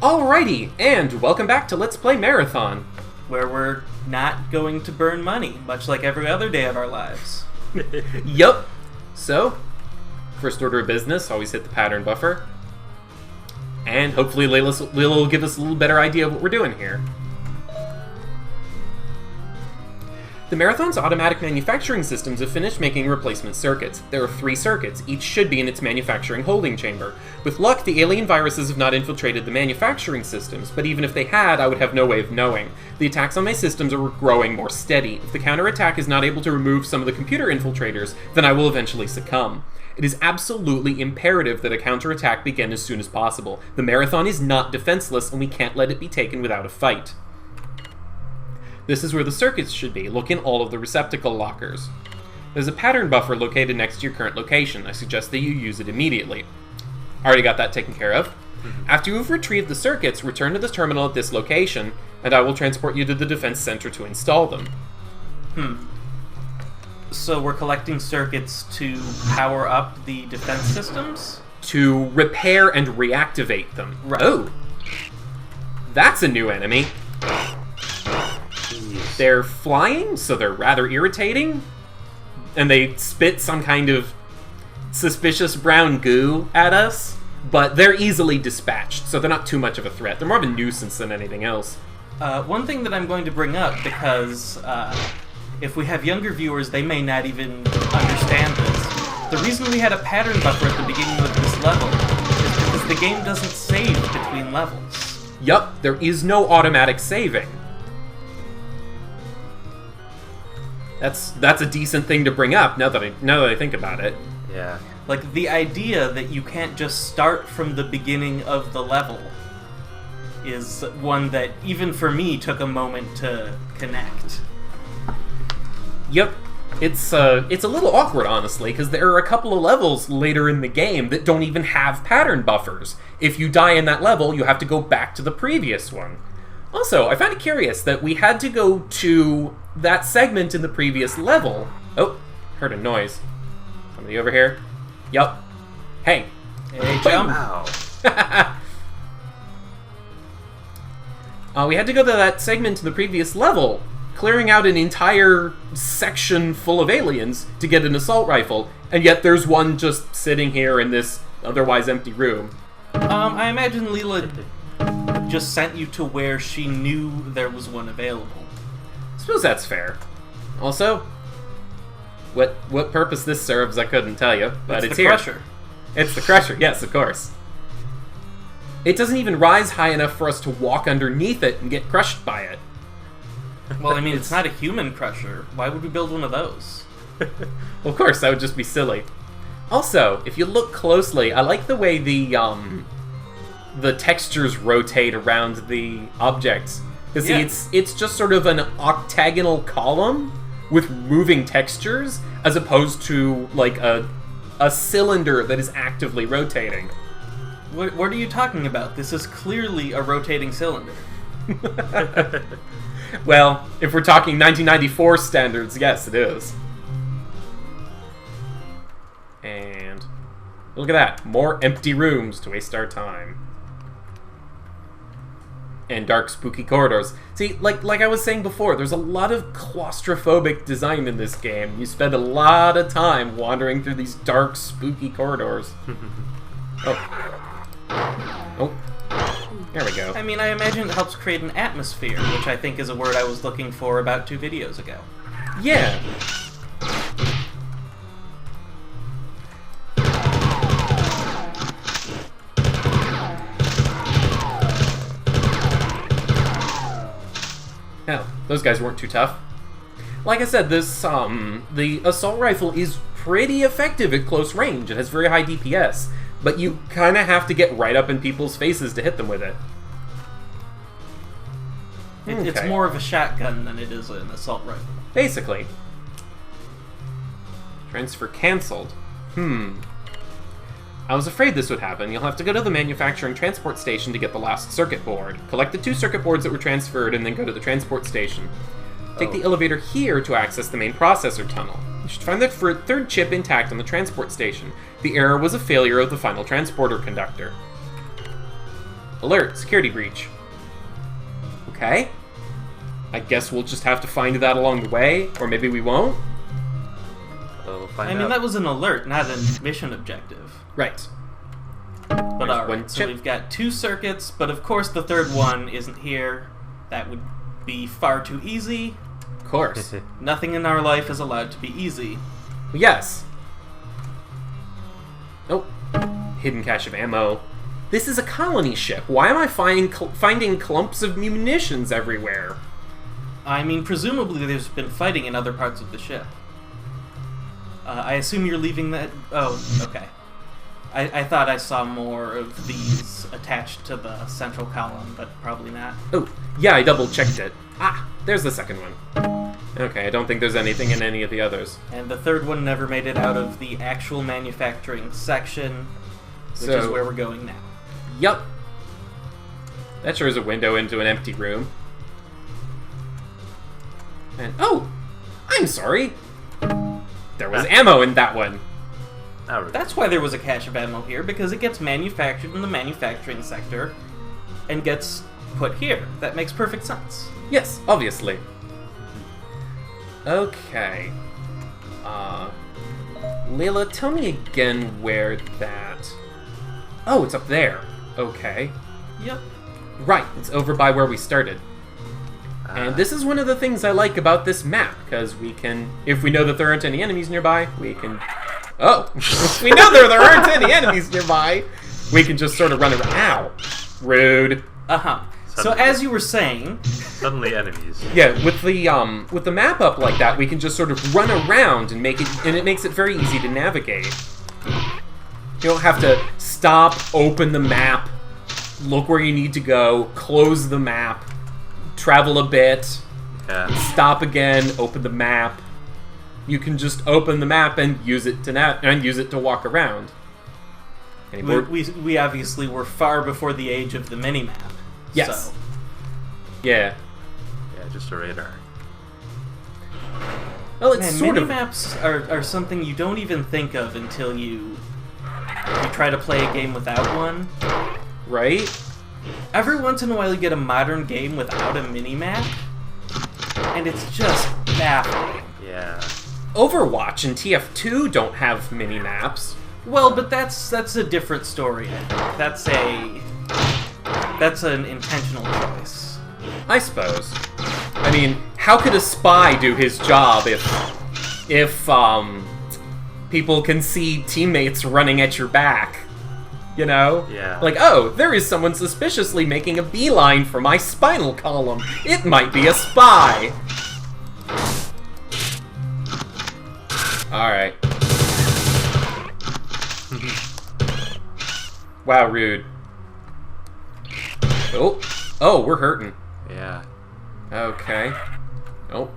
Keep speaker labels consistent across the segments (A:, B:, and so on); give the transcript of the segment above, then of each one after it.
A: Alrighty, and welcome back to Let's Play Marathon.
B: Where we're not going to burn money, much like every other day of our lives.
A: Yup. So, first order of business, always hit the pattern buffer. And hopefully Layla will give us a little better idea of what we're doing here. The Marathon's automatic manufacturing systems have finished making replacement circuits. There are 3 circuits, each should be in its manufacturing holding chamber. With luck, the alien viruses have not infiltrated the manufacturing systems, but even if they had, I would have no way of knowing. The attacks on my systems are growing more steady. If the counterattack is not able to remove some of the computer infiltrators, then I will eventually succumb. It is absolutely imperative that a counterattack begin as soon as possible. The Marathon is not defenseless, and we can't let it be taken without a fight. This is where the circuits should be. Look in all of the receptacle lockers. There's a pattern buffer located next to your current location. I suggest that you use it immediately. Already got that taken care of. After you've retrieved the circuits, return to the terminal at this location, and I will transport you to the defense center to install them.
B: So we're collecting circuits to power up the defense systems?
A: To repair and reactivate them.
B: Right.
A: Oh! That's a new enemy. They're flying, so they're rather irritating. And they spit some kind of suspicious brown goo at us. But they're easily dispatched, so they're not too much of a threat. They're more of a nuisance than anything else.
B: One thing that I'm going to bring up, because if we have younger viewers, they may not even understand this. The reason we had a pattern buffer at the beginning of this level is because the game doesn't save between levels.
A: Yup, there is no automatic saving. That's a decent thing to bring up now that I think about it.
C: Yeah.
B: Like, the idea that you can't just start from the beginning of the level is one that, even for me, took a moment to connect.
A: Yep. It's a little awkward, honestly, because there are a couple of levels later in the game that don't even have pattern buffers. If you die in that level, you have to go back to the previous one. Also, I found it curious that we had to go to that segment in the previous level. Oh, heard a noise. Somebody over here? Yup. Hey.
B: Hey, jump.
C: Ow.
A: We had to go to that segment in the previous level, clearing out an entire section full of aliens to get an assault rifle, and yet there's one just sitting here in this otherwise empty room.
B: I imagine Leela just sent you to where she knew there was one available.
A: I suppose that's fair. Also, what purpose this serves, I couldn't tell you, but it's
B: the
A: here.
B: Crusher.
A: It's the Crusher, yes, of course. It doesn't even rise high enough for us to walk underneath it and get crushed by it.
B: Well, I mean, it's not a human crusher. Why would we build one of those?
A: Well, of course, that would just be silly. Also, if you look closely, I like the way the textures rotate around the objects. Because
B: Yeah.
A: it's just sort of an octagonal column with moving textures, as opposed to, like, a cylinder that is actively rotating.
B: What are you talking about? This is clearly a rotating cylinder.
A: Well, if we're talking 1994 standards, yes, it is. And look at that. More empty rooms to waste our time. And dark, spooky corridors. See, like I was saying before, there's a lot of claustrophobic design in this game. You spend a lot of time wandering through these dark, spooky corridors. Oh. There we go.
B: I mean, I imagine it helps create an atmosphere, which I think is a word I was looking for about 2 videos ago.
A: Yeah. Hell, those guys weren't too tough. Like I said, this the assault rifle is pretty effective at close range. It has very high DPS, but you kind of have to get right up in people's faces to hit them with it.
B: It's
A: Okay.
B: more of a shotgun than it is an assault rifle.
A: Basically. Transfer cancelled. I was afraid this would happen. You'll have to go to the manufacturing transport station to get the last circuit board. Collect the 2 circuit boards that were transferred and then go to the transport station. Take the elevator here to access the main processor tunnel. You should find the 3rd chip intact on the transport station. The error was a failure of the final transporter conductor. Alert, security breach. Okay. I guess we'll just have to find that along the way, or maybe we won't.
C: We'll find
B: I mean,
C: out.
B: that was an alert, not a mission objective.
A: Right.
B: But
A: There's one
B: alright, so
A: chip.
B: we've got 2 circuits, but of course the third one isn't here. That would be far too easy.
A: Of course.
B: Nothing in our life is allowed to be easy.
A: Yes. Oh. Hidden cache of ammo. This is a colony ship. Why am I finding clumps of munitions everywhere?
B: I mean, presumably there's been fighting in other parts of the ship. I assume you're leaving that... Oh, okay. I thought I saw more of these attached to the central column, but probably not.
A: Oh, yeah, I double-checked it. Ah, there's the second one. Okay, I don't think there's anything in any of the others.
B: And the third one never made it out of the actual manufacturing section, which is
A: So-
B: where we're going now.
A: Yup. That sure is a window into an empty room. And, oh! I'm sorry! There was ammo in that one.
B: That's why there was a cache of ammo here, because it gets manufactured in the manufacturing sector and gets put here. That makes perfect sense.
A: Yes, obviously. Okay. Layla, tell me again where that... Oh, it's up there. Okay.
B: Yep.
A: Right, it's over by where we started. And this is one of the things I like about this map, because we can, if we know that there aren't any enemies nearby, we can... Oh! If we know there aren't any enemies nearby, we can just sort of run around. Ow! Rude.
B: Uh-huh. So
C: Suddenly.
B: as you were saying,
C: Suddenly enemies.
A: Yeah, with the map up like that, we can just sort of run around and it makes it very easy to navigate. You don't have to stop, open the map, look where you need to go, close the map, travel a bit,
C: Yeah.
A: stop again, open the map. You can just open the map and use it to walk around. Any more?
B: we obviously were far before the age of the minimap.
A: Yes.
B: So.
A: Yeah.
C: Yeah, just a radar.
A: Well, it's
B: Man,
A: sort of
B: minimaps are something you don't even think of until you try to play a game without one.
A: right.
B: Every once in a while you get a modern game without a minimap, and it's just baffling.
C: Yeah.
A: Overwatch and TF2 don't have mini maps.
B: Well, but that's a different story. I think. That's an intentional choice.
A: I suppose. I mean, how could a spy do his job if people can see teammates running at your back? You know?
C: Yeah.
A: Like, oh, there is someone suspiciously making a beeline for my spinal column. It might be a spy. Alright. Wow, rude. Oh. Oh, we're hurting.
C: Yeah.
A: Okay. Oh.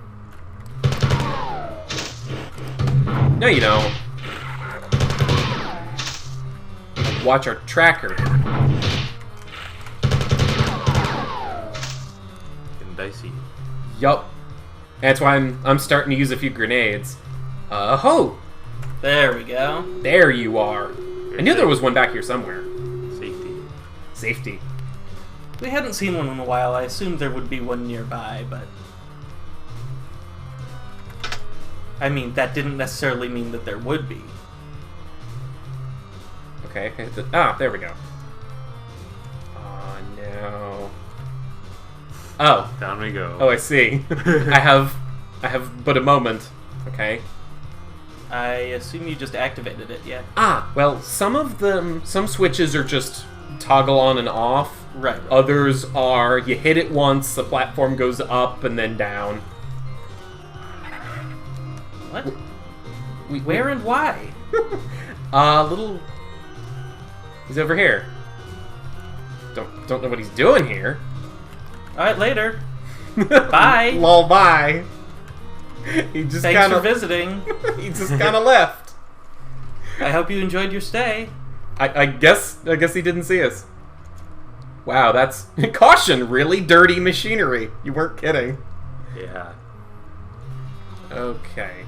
A: No, you don't. Watch our tracker.
C: Getting dicey.
A: Yup. That's why I'm starting to use a few grenades. Ho!
B: There we go.
A: There you are. I knew there was one back here somewhere.
C: Safety.
A: Safety.
B: We hadn't seen one in a while. I assumed there would be one nearby, but... I mean, that didn't necessarily mean that there would be.
A: Okay. There we go. Oh, no. Oh.
C: Down we go.
A: Oh, I see. I have but a moment. Okay.
B: I assume you just activated it, yeah?
A: Ah, well, some switches are just toggle on and off.
B: Right.
A: Others are, you hit it once, the platform goes up and then down.
B: What?
A: We,
B: Where and why?
A: little... He's over here. Don't know what he's doing here.
B: Alright, later. Bye.
A: Lol, bye. He just
B: Thanks
A: kind
B: for
A: of...
B: visiting.
A: He just kind of left.
B: I hope you enjoyed your stay.
A: I guess he didn't see us. Wow, that's... Caution, really dirty machinery. You weren't kidding.
C: Yeah.
A: Okay.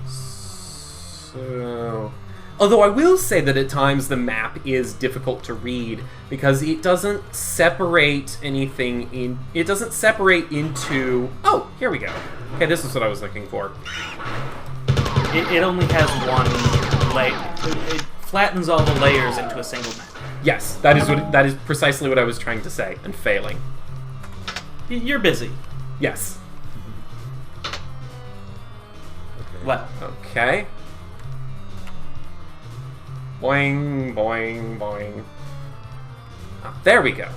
A: So... Although I will say that at times the map is difficult to read because it doesn't separate anything in... It doesn't separate into... Oh, here we go. Okay, this is what I was looking for.
B: It only has one layer. It flattens all the layers into a single map.
A: Yes, that is precisely what I was trying to say, and failing.
B: You're busy.
A: Yes.
C: Okay.
B: Well,
A: Okay. Boing, boing, boing. Ah, there we go.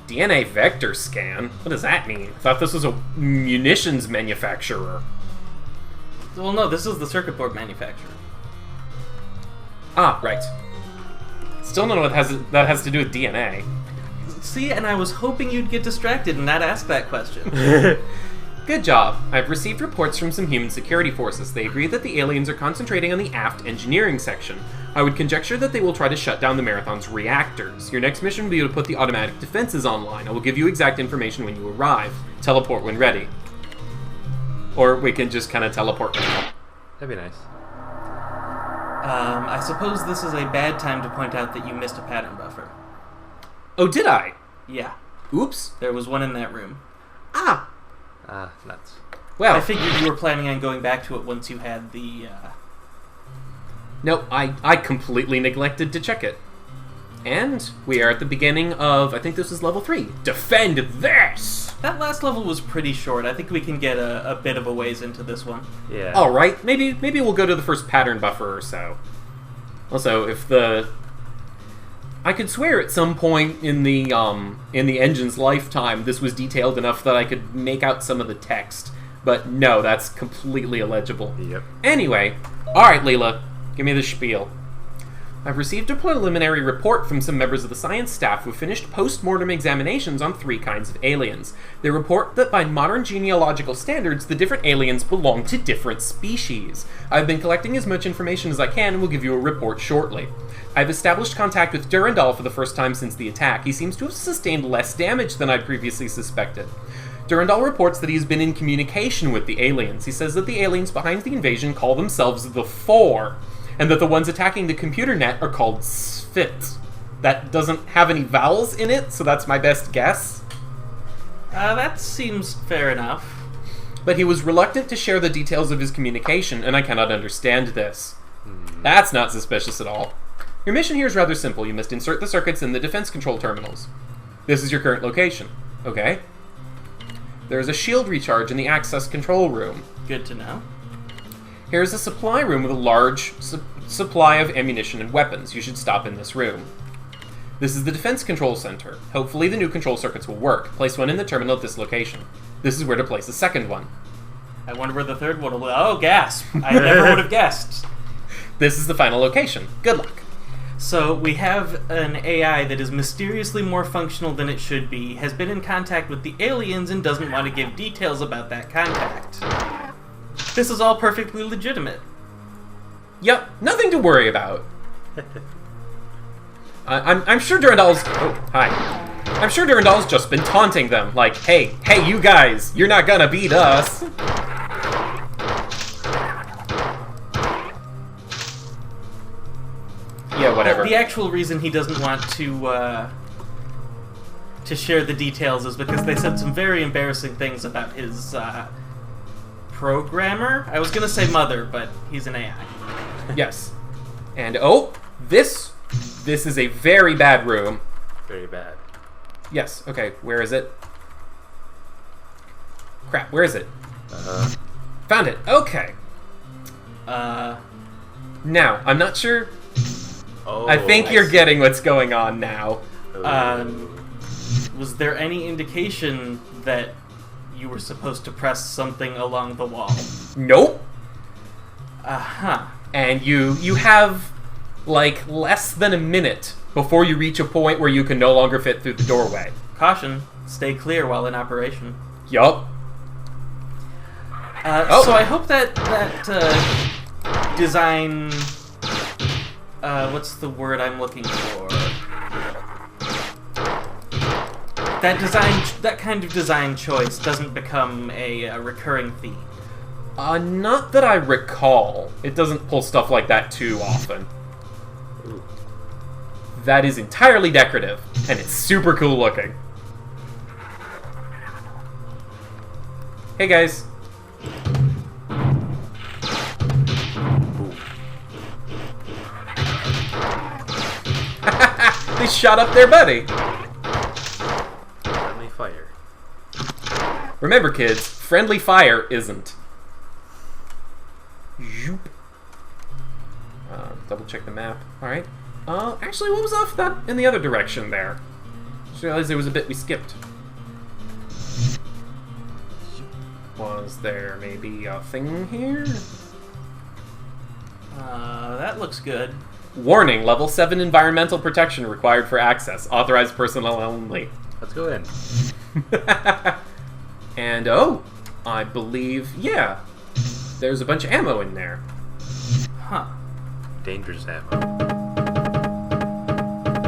A: DNA vector scan? What does that mean? I thought this was a munitions manufacturer.
B: well, no, this is the circuit board manufacturer.
A: Ah, right. Still don't know what that has to do with DNA.
B: See, and I was hoping you'd get distracted and not ask that question.
A: Good job. I've received reports from some human security forces. They agree that the aliens are concentrating on the aft engineering section. I would conjecture that they will try to shut down the Marathon's reactors. Your next mission will be to put the automatic defenses online. I will give you exact information when you arrive. Teleport when ready. Or we can just kind of teleport now.
C: That'd be nice.
B: I suppose this is a bad time to point out that you missed a pattern buffer.
A: Oh, did I?
B: Yeah,
A: Oops.
B: there was one in that room.
A: Ah.
C: Ah, nuts.
A: Well,
B: I figured you were planning on going back to it once you had the,
A: no, I completely neglected to check it. And we are at the beginning of, I think this is level 3. Defend this!
B: That last level was pretty short. I think we can get a bit of a ways into this one.
C: Yeah.
A: Alright, maybe we'll go to the first pattern buffer or so. Also, if the... I could swear at some point in the engine's lifetime this was detailed enough that I could make out some of the text. But no, that's completely illegible.
C: Yep.
A: Anyway, alright Leela, give me the spiel. I've received a preliminary report from some members of the science staff who finished post-mortem examinations on 3 kinds of aliens. They report that by modern genealogical standards, the different aliens belong to different species. I've been collecting as much information as I can and will give you a report shortly. I've established contact with Durandal for the first time since the attack. He seems to have sustained less damage than I'd previously suspected. Durandal reports that he's been in communication with the aliens. He says that the aliens behind the invasion call themselves the Four, and that the ones attacking the computer net are called Svit. That doesn't have any vowels in it, so that's my best guess.
B: That seems fair enough.
A: But he was reluctant to share the details of his communication, and I cannot understand this. That's not suspicious at all. Your mission here is rather simple. You must insert the circuits in the defense control terminals. This is your current location. Okay. There is a shield recharge in the access control room.
B: Good to know.
A: Here is a supply room with a large supply of ammunition and weapons. You should stop in this room. This is the defense control center. Hopefully the new control circuits will work. Place one in the terminal at this location. This is where to place the second one.
B: I wonder where the third one will... Oh, gasp! I never would have guessed.
A: This is the final location. Good luck.
B: So, we have an AI that is mysteriously more functional than it should be, has been in contact with the aliens, and doesn't want to give details about that contact. This is all perfectly legitimate.
A: Yep, nothing to worry about. I'm sure Durandal's... Oh, hi. I'm sure Durandal's just been taunting them, like, hey, you guys, you're not gonna beat us. Yeah, whatever.
B: The actual reason he doesn't want to share the details is because they said some very embarrassing things about his, programmer? I was gonna say mother, but he's an AI.
A: Yes. And, oh, this is a very bad room.
C: Very bad.
A: Yes, okay, where is it? Crap, where is it? Found it, okay. Now, I'm not sure...
C: Oh,
A: I think you're getting what's going on now.
B: Was there any indication that you were supposed to press something along the wall?
A: Nope.
B: Uh-huh.
A: And you have, like, less than a minute before you reach a point where you can no longer fit through the doorway.
B: Caution, stay clear while in operation.
A: Yup.
B: So I hope that design... what's the word I'm looking for? That kind of design choice doesn't become a recurring theme.
A: Not that I recall. It doesn't pull stuff like that too often.
C: Ooh.
A: That is entirely decorative, and it's super cool looking. Hey guys. They shot up their buddy.
C: Friendly fire.
A: Remember, kids, friendly fire isn't. Zoop. Double check the map. Alright. Actually, what was off that in the other direction there? Just realized there was a bit we skipped. Was there maybe a thing here?
B: That looks good.
A: Warning, level 7 environmental protection required for access. Authorized personnel only.
C: Let's go in.
A: And, I believe, yeah, there's a bunch of ammo in there.
B: Huh.
C: Dangerous ammo.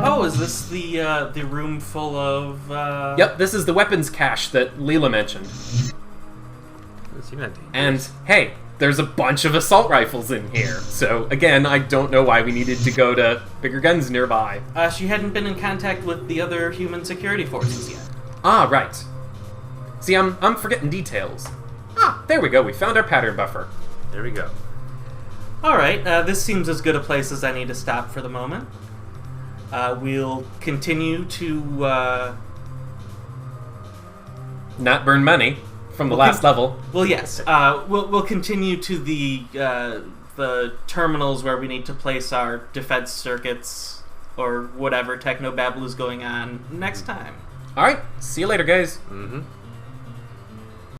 B: Oh, is this the room full of,
A: Yep, this is the weapons cache that Leela mentioned.
C: Doesn't seem that dangerous.
A: And, hey, there's a bunch of assault rifles in here. So, again, I don't know why we needed to go to bigger guns nearby.
B: She hadn't been in contact with the other human security forces yet.
A: Ah, right. See, I'm forgetting details. Ah, there we go, we found our pattern buffer.
C: There we go.
B: Alright, this seems as good a place as I need to stop for the moment. We'll continue to,
A: Not burn money from the last level.
B: Well, yes. We'll continue to the terminals where we need to place our defense circuits or whatever technobabble is going on next time.
A: Alright, see you later, guys.
C: Mm-hmm.